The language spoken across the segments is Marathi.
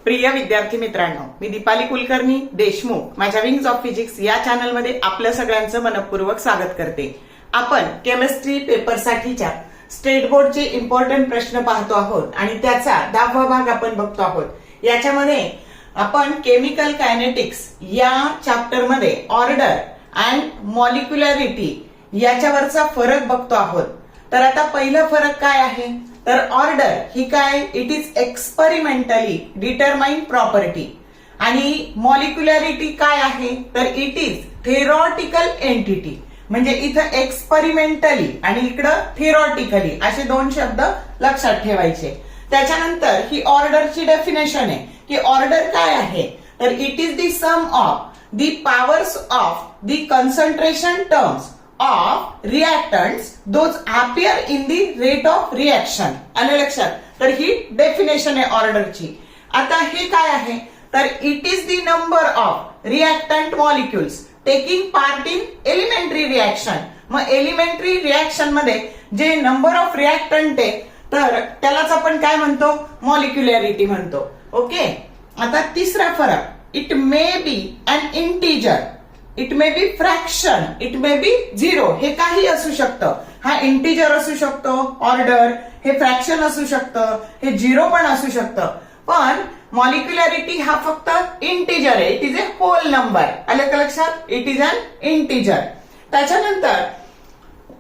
प्रिय विद्यार्थी मित्रांनो, मी दीपाली कुलकर्णी देशमुख माझ्या विंग्स ऑफ फिजिक्स या चॅनलमध्ये आपल्या सगळ्यांचं मनपूर्वक स्वागत करते। आपण केमिस्ट्री पेपरसाठीच्या स्टेट बोर्डचे इम्पॉर्टंट प्रश्न पाहतो आहोत आणि त्याचा 10वा भाग आपण बघतो आहोत। याच्यामध्ये आपण केमिकल कायनेटिक्स या चॅप्टर मध्ये ऑर्डर अँड मॉलिक्युलॅरिटी याच्यावरचा फरक बघतो आहोत। तर आता पहिला फरक काय आहे, तर ऑर्डर ही काय, it is experimentally determine property आणि मॉलिक्युलॅरिटी काय आहे, तर इट इज थेरॉटिकल एंटिटी। म्हणजे इथं एक्सपेरिमेंटली आणि इकडं थेरॉटिकली असे दोन शब्द लक्षात ठेवायचे। त्याच्यानंतर ही ऑर्डरची डेफिनेशन आहे की ऑर्डर काय आहे, तर it is the sum of the powers of the concentration terms of reactants those appear in the rate of reaction। आलं लक्षात। तर ही डेफिनेशन आहे ऑर्डरची। आता हे काय आहे, तर it is the number of reactant molecules taking part in elementary reaction. मग एलिमेंटरी रिएक्शन मध्ये जे नंबर ऑफ रिएक्टंट आहे तर त्यालाच आपण काय म्हणतो, मॉलिक्युलॅरिटी म्हणतो। ओके, आता तिसरा फरक, it may be an integer, it may be fraction, it may be zero. हे काही असू शकतं, हा इंटीजर असू शकतो ऑर्डर, हे फ्रॅक्शन असू शकतं, हे झिरो पण असू शकतं। पण मॉलिक्युलॅरिटी हा फक्त इंटीजर आहे, it is a whole number. आलं का लक्षात, इट इज अन इंटीजर। त्याच्यानंतर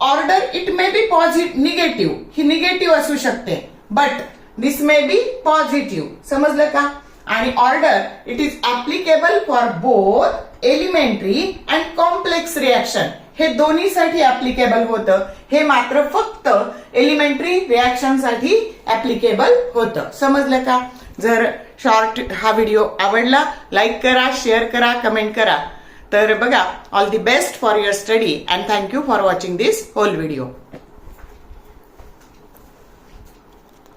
order it may B negative, he negative असू शकते, but this may be positive. समजलं का। आणि order it is applicable for both elementary and complex reaction, हे दोन्हीसाठी ऍप्लिकेबल होतं, हे मात्र फक्त एलिमेंटरी रिएक्शन साठी ऍप्लिकेबल होतं। समजलं का। जर शॉर्ट हा व्हिडिओ आवडला, लाईक करा, शेअर करा, कमेंट करा। तर बघा, all the best for your study and thank you for watching this whole video.